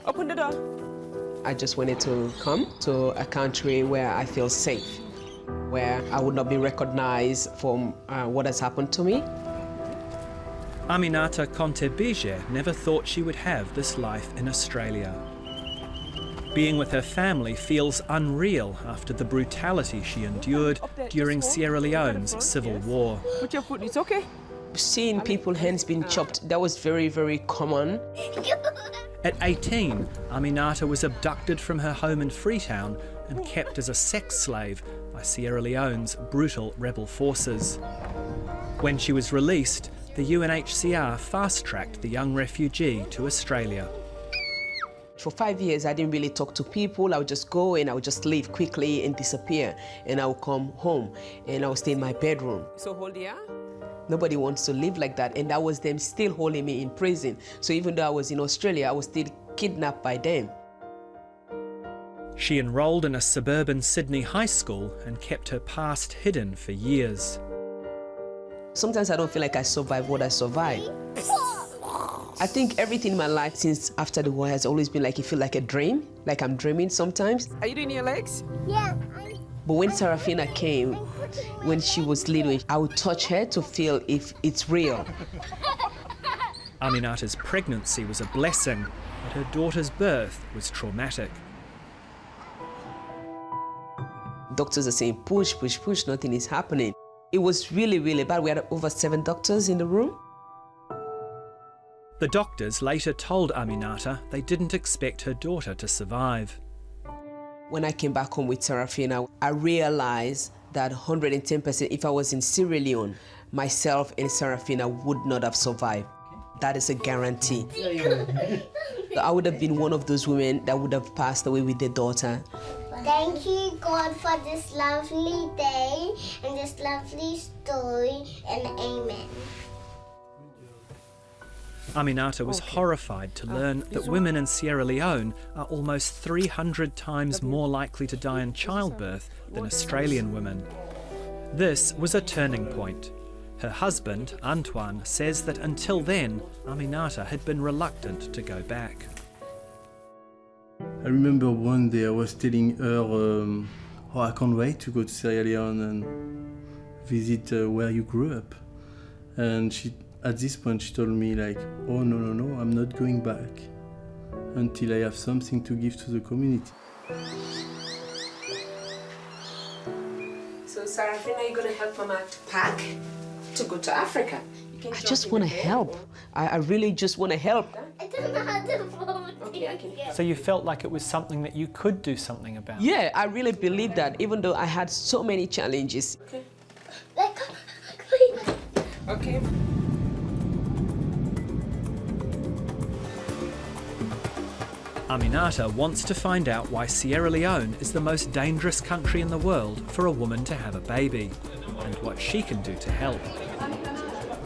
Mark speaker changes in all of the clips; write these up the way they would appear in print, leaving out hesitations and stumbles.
Speaker 1: Open the door.
Speaker 2: I just wanted to come to a country where I feel safe, where I would not be recognized for what has happened to me.
Speaker 3: Aminata Contebije never thought she would have this life in Australia. Being with her family feels unreal after the brutality she endured during Sierra Leone's civil war.
Speaker 1: Put your foot, it's okay.
Speaker 2: Seeing people's hands being chopped, that was very, very common.
Speaker 3: At 18, Aminata was abducted from her home in Freetown and kept as a sex slave by Sierra Leone's brutal rebel forces. When she was released, the UNHCR fast-tracked the young refugee to Australia.
Speaker 2: For 5 years, I didn't really talk to people. I would just go and I would just leave quickly and disappear. And I would come home and I would stay in my bedroom.
Speaker 1: So hold the arm.
Speaker 2: Nobody wants to live like that. And that was them still holding me in prison. So even though I was in Australia, I was still kidnapped by them.
Speaker 3: She enrolled in a suburban Sydney high school and kept her past hidden for years.
Speaker 2: Sometimes I don't feel like I survived what I survived. I think everything in my life since after the war has always been like, it feels like a dream, like I'm dreaming sometimes.
Speaker 1: Are you doing your legs?
Speaker 4: Yeah.
Speaker 2: But when Serafina came, when she was little, I would touch her to feel if it's real.
Speaker 3: Aminata's pregnancy was a blessing, but her daughter's birth was traumatic.
Speaker 2: Doctors are saying, push, push, push, nothing is happening. It was really, really bad. We had over 7 doctors in the room.
Speaker 3: The doctors later told Aminata they didn't expect her daughter to survive.
Speaker 2: When I came back home with Serafina, I realized that 110% if I was in Sierra Leone, myself and Serafina would not have survived. That is a guarantee. I would have been one of those women that would have passed away with their daughter.
Speaker 4: Thank you, God, for this lovely day and this lovely story, and amen.
Speaker 3: Aminata was horrified to learn that women in Sierra Leone are almost 300 times more likely to die in childbirth than Australian women. This was a turning point. Her husband, Antoine, says that until then, Aminata had been reluctant to go back.
Speaker 5: I remember one day I was telling her, oh, I can't wait to go to Sierra Leone and visit where you grew up. And at this point she told me like, oh no, I'm not going back until I have something to give to the community.
Speaker 2: So Serafina, you're gonna help Mama to pack to go to Africa. I just want to help. I really just want to help.
Speaker 4: I don't know how to vote.
Speaker 2: Okay,
Speaker 3: So you felt like it was something that you could do something about?
Speaker 2: Yeah, I really believe that, even though I had so many challenges.
Speaker 1: Okay.
Speaker 4: Please.
Speaker 1: Okay.
Speaker 3: Aminata wants to find out why Sierra Leone is the most dangerous country in the world for a woman to have a baby, and what she can do to help.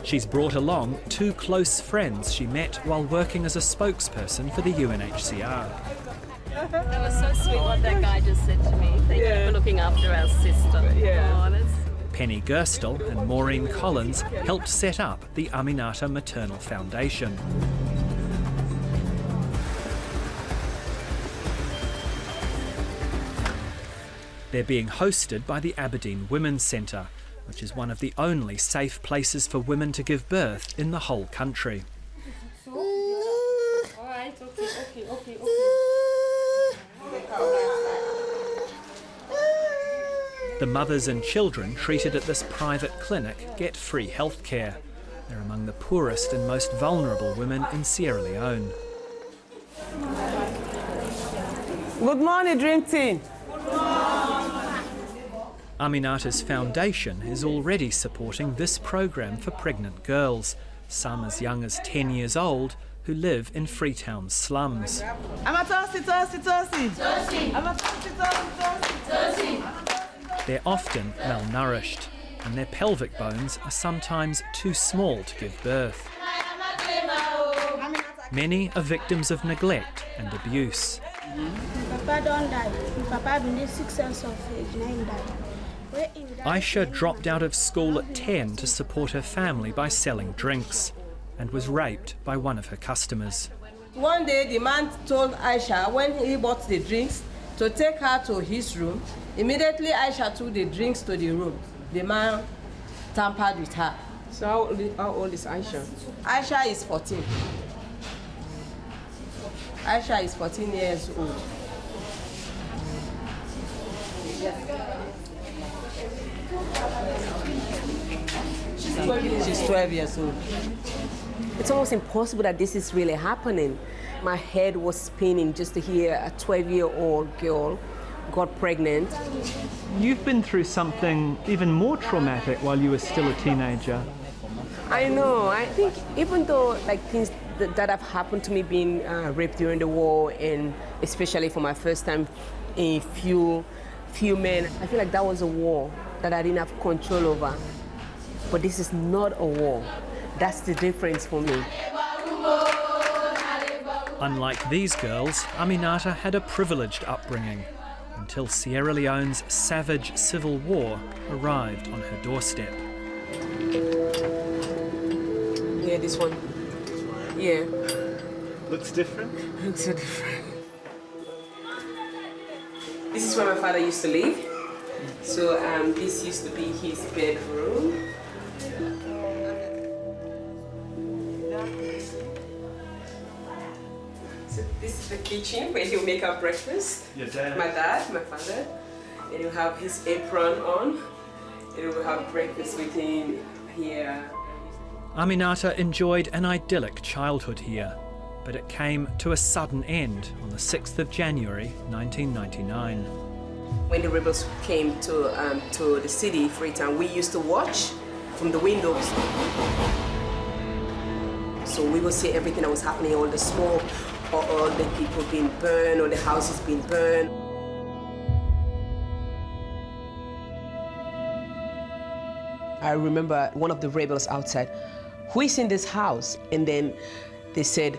Speaker 3: She's brought along 2 close friends she met while working as a spokesperson for the UNHCR.
Speaker 6: That was so sweet what that guy just said to me. Thank you for looking after our sister.
Speaker 1: Yeah.
Speaker 6: Oh, that's...
Speaker 3: Penny Gerstel and Maureen Collins helped set up the Aminata Maternal Foundation. They're being hosted by the Aberdeen Women's Centre, which is one of the only safe places for women to give birth in the whole country. The mothers and children treated at this private clinic get free health care. They're among the poorest and most vulnerable women in Sierra Leone.
Speaker 1: Good morning, Dream Team.
Speaker 3: Aminata's foundation is already supporting this program for pregnant girls, some as young as 10 years old, who live in Freetown's slums. They're often malnourished, and their pelvic bones are sometimes too small to give birth. Many are victims of neglect and abuse.
Speaker 4: Papa don't die. Papa been 6 years of age, 9 died.
Speaker 3: Aisha dropped out of school at 10 to support her family by selling drinks and was raped by one of her customers.
Speaker 7: One day, the man told Aisha when he bought the drinks to take her to his room. Immediately, Aisha took the drinks to the room. The man tampered with her.
Speaker 1: So how old is Aisha?
Speaker 7: Aisha is 14. Aisha is 14 years old. She's 12 years old.
Speaker 2: It's almost impossible that this is really happening. My head was spinning just to hear a 12-year-old girl got pregnant.
Speaker 3: You've been through something even more traumatic while you were still a teenager.
Speaker 2: I know. I think even though like things that have happened to me, being raped during the war, and especially for my first time, a few men, I feel like that was a war that I didn't have control over. But this is not a war. That's the difference for me.
Speaker 3: Unlike these girls, Aminata had a privileged upbringing until Sierra Leone's savage civil war arrived on her doorstep.
Speaker 2: Yeah, this one. Yeah.
Speaker 3: Looks different?
Speaker 2: Looks so different. This is where my father used to live. So this used to be his bedroom. So this is the kitchen where he'll make our breakfast.
Speaker 3: Your dad?
Speaker 2: My dad, my father. And he'll have his apron on. And we'll have breakfast with him here.
Speaker 3: Aminata enjoyed an idyllic childhood here, but it came to a sudden end on the 6th of January 1999.
Speaker 2: When the rebels came to the city, Freetown, we used to watch from the windows. So we would see everything that was happening, all the smoke, or all the people being burned, or the houses being burned. I remember one of the rebels outside, "Who is in this house?" And then they said,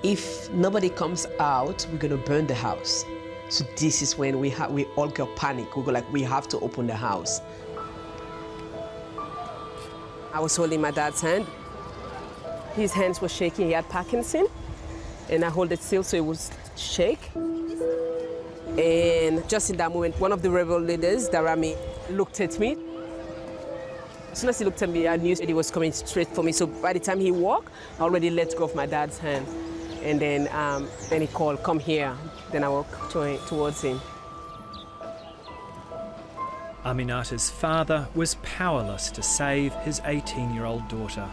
Speaker 2: "If nobody comes out, we're gonna burn the house." So this is when we all got panic. We go like, we have to open the house. I was holding my dad's hand. His hands were shaking. He had Parkinson, and I hold it still so it would shake. And just in that moment, one of the rebel leaders, Darami, looked at me. As soon as he looked at me, I knew he was coming straight for me. So by the time he walked, I already let go of my dad's hand. And then he called, "Come here." Then I walked towards him.
Speaker 3: Aminata's father was powerless to save his 18-year-old daughter.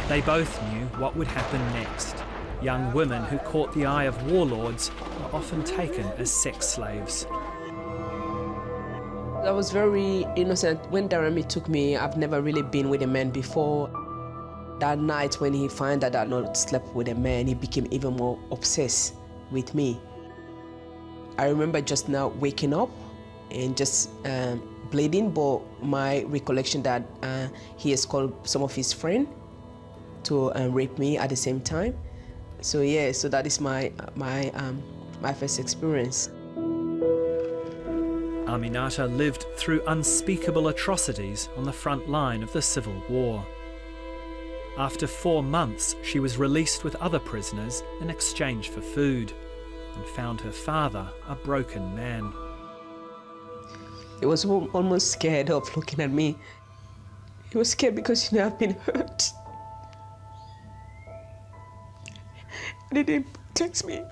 Speaker 3: They both knew what would happen next. Young women who caught the eye of warlords were often taken as sex slaves.
Speaker 2: I was very innocent. When Darami took me, I've never really been with a man before. That night when he found out that I not slept with a man, he became even more obsessed with me. I remember just now waking up and just bleeding, but my recollection that he has called some of his friends to rape me at the same time. So yeah, so that is my first experience.
Speaker 3: Aminata lived through unspeakable atrocities on the front line of the Civil War. After 4 months, she was released with other prisoners in exchange for food and found her father a broken man.
Speaker 2: He was almost scared of looking at me. He was scared because, I've been hurt. And he didn't protect me.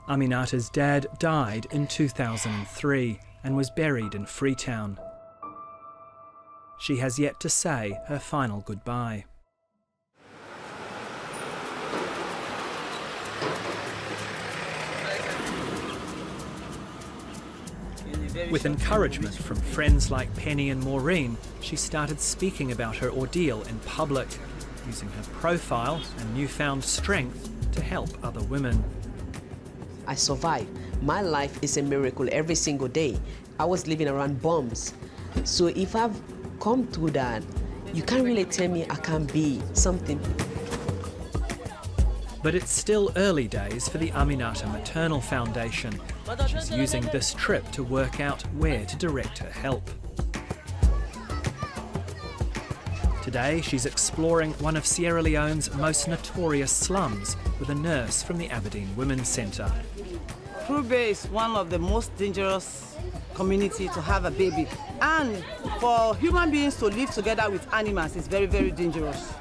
Speaker 3: Aminata's dad died in 2003 and was buried in Freetown. She has yet to say her final goodbye. With encouragement from friends like Penny and Maureen, she started speaking about her ordeal in public, using her profile and newfound strength to help other women.
Speaker 2: I survived. My life is a miracle every single day. I was living around bombs. So if I've come through that, you can't really tell me I can't be something.
Speaker 3: But it's still early days for the Aminata Maternal Foundation, She's using this trip to work out where to direct her help. Today, she's exploring one of Sierra Leone's most notorious slums with a nurse from the Aberdeen Women's Centre.
Speaker 8: Krube is one of the most dangerous community to have a baby. And for human beings to live together with animals is very, very dangerous.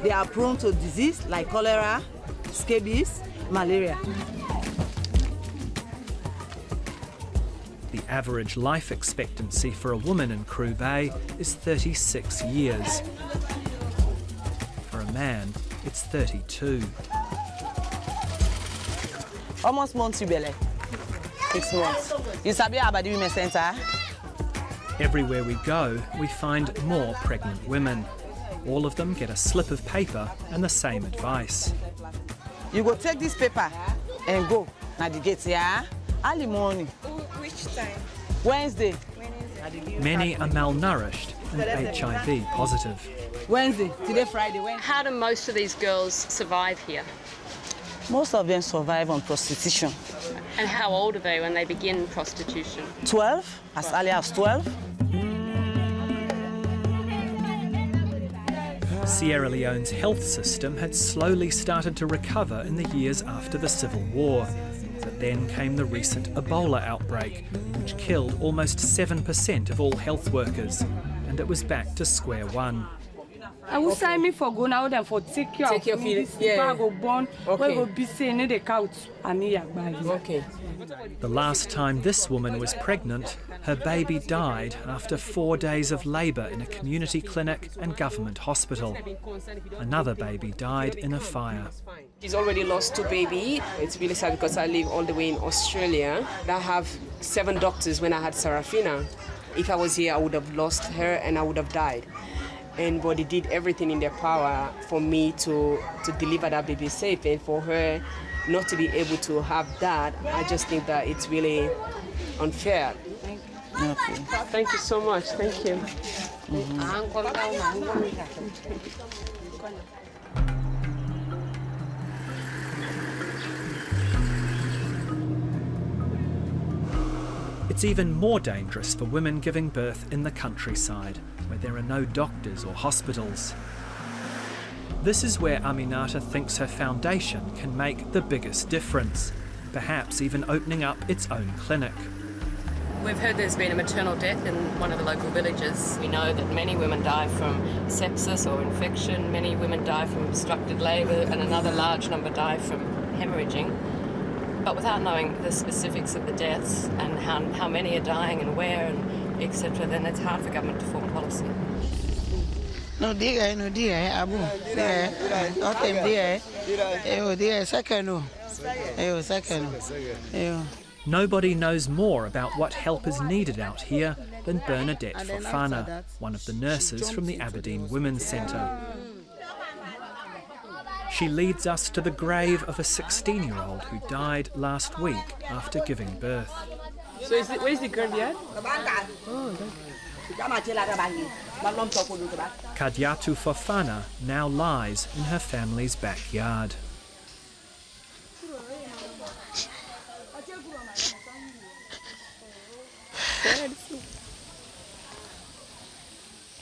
Speaker 8: They are prone to disease like cholera, scabies, malaria.
Speaker 3: The average life expectancy for a woman in Krube is 36 years. For a man, it's 32.
Speaker 8: Almost months you belly. 6 months. You sabi Aberdeen Women's Centre?
Speaker 3: Everywhere we go, we find more pregnant women. All of them get a slip of paper and the same advice.
Speaker 8: You go take this paper and go. Now the gates, yeah? Early morning.
Speaker 9: Which time?
Speaker 8: Wednesday.
Speaker 3: Many are malnourished and HIV positive.
Speaker 8: Wednesday. Today Friday. Wednesday.
Speaker 6: How do most of these girls survive here?
Speaker 8: Most of them survive on prostitution.
Speaker 6: And how old are they when they begin prostitution?
Speaker 8: 12, as early as 12.
Speaker 3: Sierra Leone's health system had slowly started to recover in the years after the Civil War. But then came the recent Ebola outbreak, which killed almost 7% of all health workers. And it was back to square one.
Speaker 9: I will sign me for go now then for take care of me. This go born, we go be saying in the couch.
Speaker 2: Okay.
Speaker 3: The last time this woman was pregnant, her baby died after 4 days of labour in a community clinic and government hospital. Another baby died in a fire.
Speaker 1: She's already lost 2 babies. It's really sad because I live all the way in Australia. I have 7 doctors when I had Sarafina. If I was here, I would have lost her and I would have died. But they did everything in their power for me to deliver that baby safe, and for her not to be able to have that, I just think that it's really unfair.
Speaker 8: Okay.
Speaker 1: Thank you so much. Thank you.
Speaker 3: It's even more dangerous for women giving birth in the countryside, where there are no doctors or hospitals. This is where Aminata thinks her foundation can make the biggest difference, perhaps even opening up its own clinic.
Speaker 6: We've heard there's been a maternal death in one of the local villages. We know that many women die from sepsis or infection, many women die from obstructed labour, and another large number die from hemorrhaging. But without knowing the specifics of the deaths and how many are dying and where and etc., then it's hard for government to form policy.
Speaker 10: No, dear, Abu. Not him, dear. Second.
Speaker 3: Nobody knows more about what help is needed out here than Bernadette Fofana, one of the nurses from the Aberdeen Women's Centre. She leads us to the grave of a 16-year-old who died last week after giving birth.
Speaker 1: So where's the graveyard?
Speaker 3: Kadiatu Fofana now lies in her family's backyard.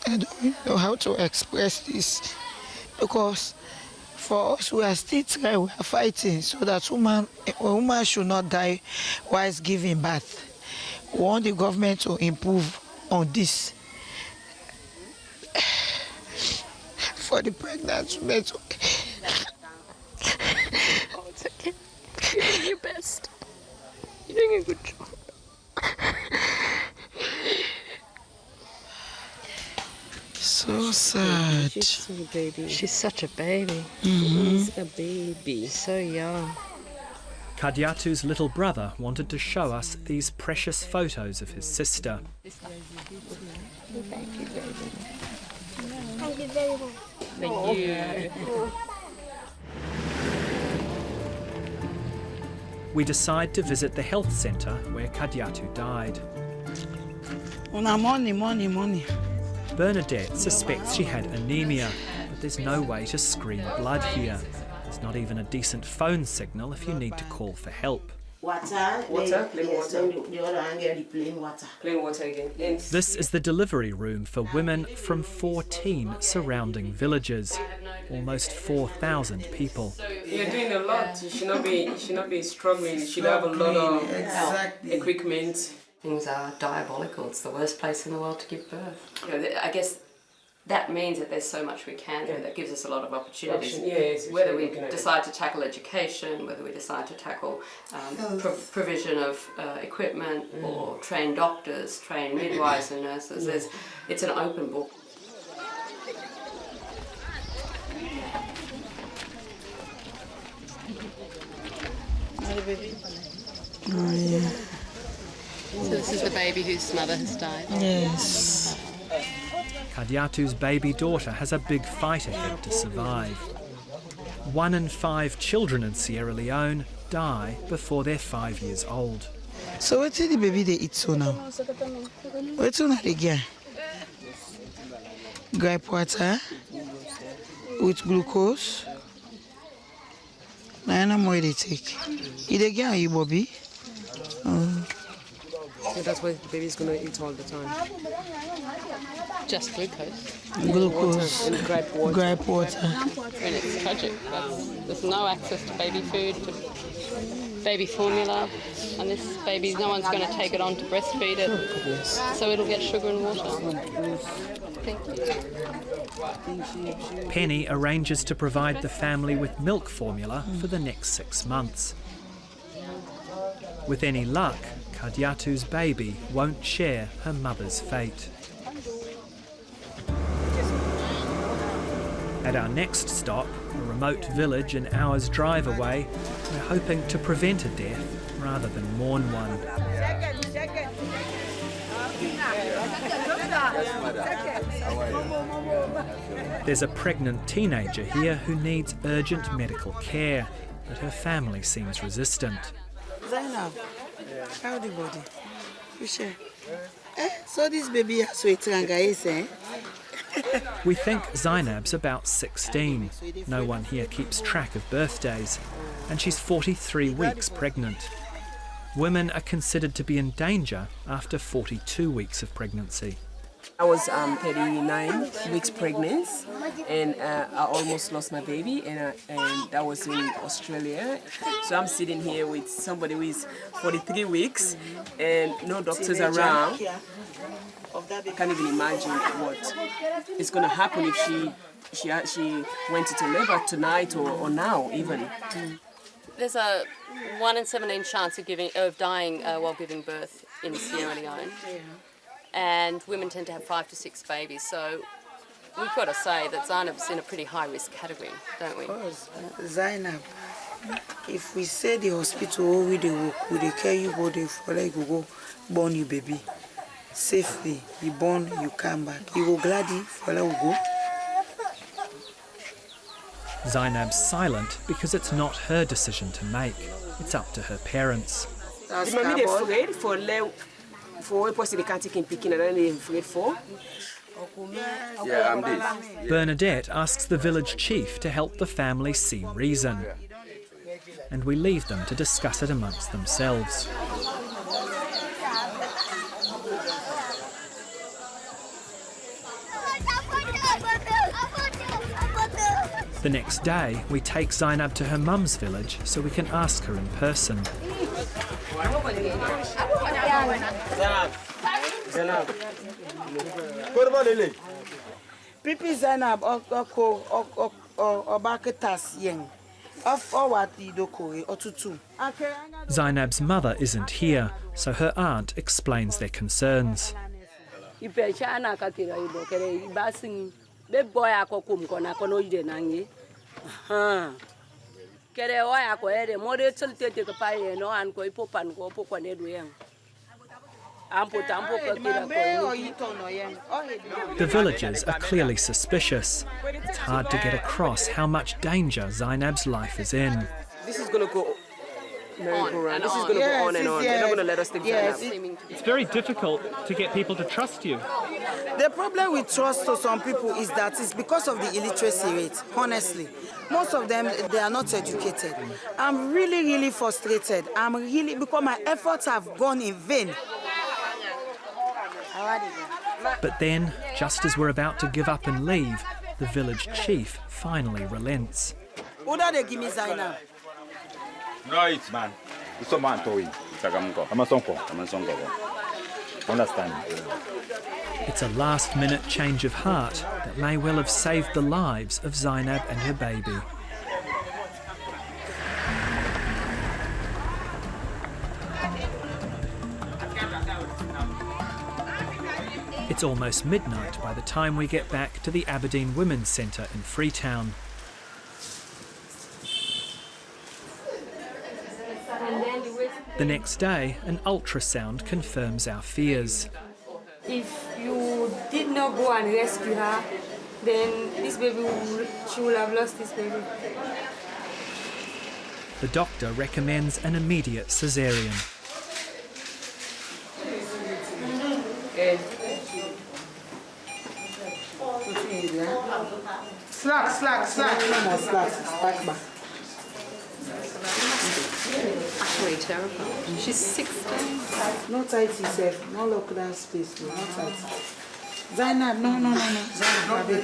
Speaker 10: I don't know how to express this, because for us, we are still trying, we are fighting so that a woman should not die whilst giving birth. We want the government to improve on this. For the pregnant women to...
Speaker 6: Oh, it's okay. You're doing your best. You're doing a good job.
Speaker 10: So sad.
Speaker 1: She's so a baby.
Speaker 6: She's such a baby.
Speaker 1: She's a baby.
Speaker 6: So young.
Speaker 3: Kadiatu's little brother wanted to show us these precious photos of his sister.
Speaker 4: Thank you very much.
Speaker 6: Thank you.
Speaker 3: We decide to visit the health centre where Kadiatu died.
Speaker 10: Money.
Speaker 3: Bernadette suspects she had anemia, but there's no way to screen blood here. There's not even a decent phone signal if you need to call for help.
Speaker 10: Water,
Speaker 1: Water, plain
Speaker 10: yes,
Speaker 1: water.
Speaker 10: then the other hand get the plain water.
Speaker 1: Plain water again. And
Speaker 3: This is the delivery room for women from 14 surrounding villages, almost 4,000 people.
Speaker 1: you're doing a lot. You should not be struggling. You should have a lot of equipment.
Speaker 6: Things are diabolical. It's the worst place in the world to give birth. You know, I guess that means that there's so much we can do. That gives us a lot of opportunities.
Speaker 1: Yes,
Speaker 6: whether we decide to tackle education, whether we decide to tackle provision of equipment or train doctors, train midwives and nurses, it's an open book.
Speaker 10: Oh, yeah.
Speaker 6: So this is the baby whose mother has died.
Speaker 10: Yes.
Speaker 3: Kadiatu's baby daughter has a big fight ahead to survive. 1 in 5 children in Sierra Leone die before they're 5 years old.
Speaker 10: So what did the baby they eat so now? What's on the again? Gripe water with glucose. Now more they take. Eat again, you Bobby? Oh.
Speaker 1: So that's what the baby's gonna eat all the time.
Speaker 6: Just glucose.
Speaker 10: Glucose.
Speaker 1: And gripe water.
Speaker 10: Gripe water.
Speaker 6: And it's tragic. There's no access to baby food, to baby formula, and this baby, no one's going to take it on to breastfeed it, so it'll get sugar and water. Thank you.
Speaker 3: Penny arranges to provide the family with milk formula for the next 6 months. With any luck, Kadiatu's baby won't share her mother's fate. At our next stop, a remote village an hour's drive away, we're hoping to prevent a death rather than mourn one. There's a pregnant teenager here who needs urgent medical care, but her family seems resistant.
Speaker 10: Zainab, how the body? You sure? So this baby has weight rangaise, eh?
Speaker 3: We think Zainab's about 16. No one here keeps track of birthdays, and she's 43 weeks pregnant. Women are considered to be in danger after 42 weeks of pregnancy.
Speaker 1: I was 39 weeks pregnant, and I almost lost my baby, and that was in Australia. So I'm sitting here with somebody who is 43 weeks, and no doctors around. I can't even imagine what is going to happen if she went into labor tonight or now even.
Speaker 6: There's a 1 in 17 chance of dying while giving birth in Sierra Leone. And women tend to have 5 to 6 babies, so we've got to say that Zainab's in a pretty high-risk category, don't we?
Speaker 10: Of course. Zainab, if we say the hospital we they care you go there for like you go born your baby safely, you born, you come back, you go gladly for like go.
Speaker 3: Zainab's silent because it's not her decision to make. It's up to her parents. Bernadette asks the village chief to help the family see reason, and we leave them to discuss it amongst themselves. The next day, we take Zainab to her mum's village so we can ask her in person.
Speaker 10: Pipi Zainab
Speaker 3: Zainab's mother isn't here, so her aunt explains their concerns. The villagers are clearly suspicious. It's hard to get across how much danger Zainab's life is in.
Speaker 1: This is going to go merry-go-round. This is going to go on and on. They're not going to let us take Zainab.
Speaker 3: It's very difficult to get people to trust you.
Speaker 11: The problem with trust to some people is that it's because of the illiteracy rate, honestly. Most of them, they are not educated. I'm really, really frustrated. Because my efforts have gone in vain.
Speaker 3: But then, just as we're about to give up and leave, the village chief finally relents.
Speaker 11: Who do they give me Zainab?
Speaker 12: No, it's man. It's a man to understand.
Speaker 3: It's a last-minute change of heart that may well have saved the lives of Zainab and her baby. It's almost midnight by the time we get back to the Aberdeen Women's Centre in Freetown. The next day, an ultrasound confirms our fears.
Speaker 9: If you did not go and rescue her, then this baby, she will have lost this baby.
Speaker 3: The doctor recommends an immediate caesarean.
Speaker 11: Slack. No more slack back.
Speaker 6: Actually terrible. She's 16.
Speaker 11: No tight yourself. No lock that space. No tight. Zainab, no. Zainab, baby.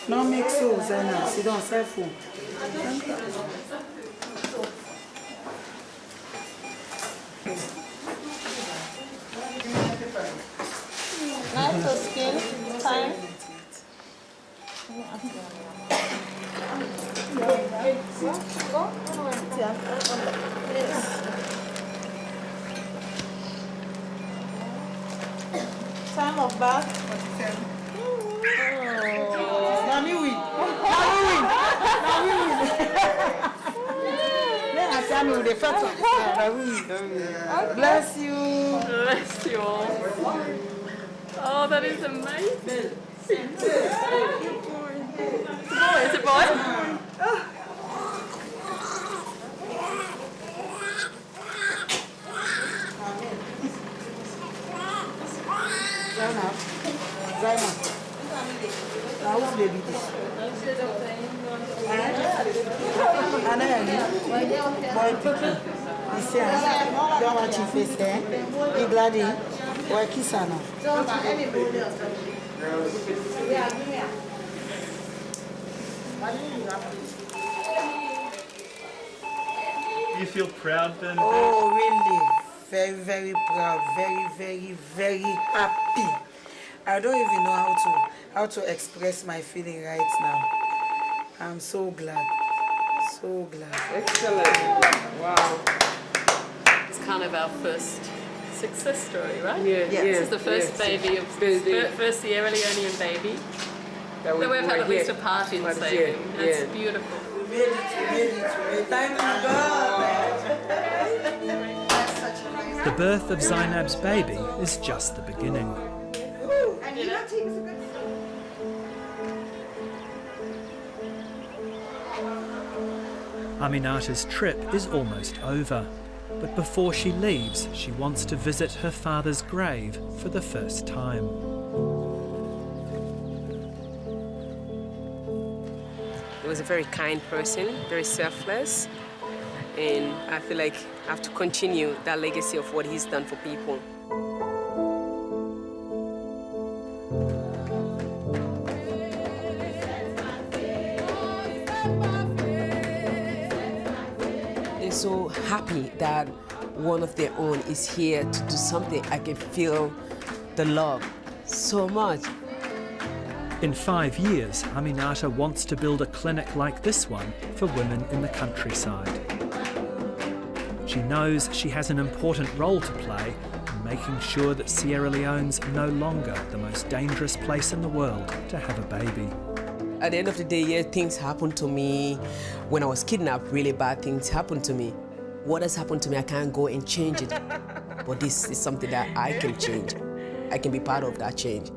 Speaker 11: No make so, Zainab. Sit down, cell phone.
Speaker 4: Nice to skin. Time. Time of bath.
Speaker 11: Nami win. Then I tell me with the fat on the side. Bless you.
Speaker 6: Bless you all. Oh, that is amazing. It's a boy.
Speaker 11: Zainab. Now who's baby this? Anna, boy picky. You see, don't watch your face there. You glad in? Boy kiss her now.
Speaker 3: You feel proud then?
Speaker 11: Oh, really? Very, very proud. Very, very, very happy. I don't even know how to express my feeling right now. I'm so glad. So glad.
Speaker 1: Excellent. Wow.
Speaker 6: It's kind of our first success story, right?
Speaker 1: Yeah.
Speaker 6: This is the first baby of first Sierra Leonean baby that we've had at least a part in saving. It's beautiful.
Speaker 11: We made it. Thank you, God.
Speaker 3: The birth of Zainab's baby is just the beginning. Aminata's trip is almost over, but before she leaves, she wants to visit her father's grave for the first time.
Speaker 1: He was a very kind person, very selfless, and I feel like I have to continue that legacy of what he's done for people.
Speaker 2: They're so happy that one of their own is here to do something. I can feel the love so much.
Speaker 3: In 5 years, Aminata wants to build a clinic like this one for women in the countryside. She knows she has an important role to play in making sure that Sierra Leone's no longer the most dangerous place in the world to have a baby.
Speaker 2: At the end of the day, yeah, things happened to me. When I was kidnapped, really bad things happened to me. What has happened to me, I can't go and change it. But this is something that I can change. I can be part of that change.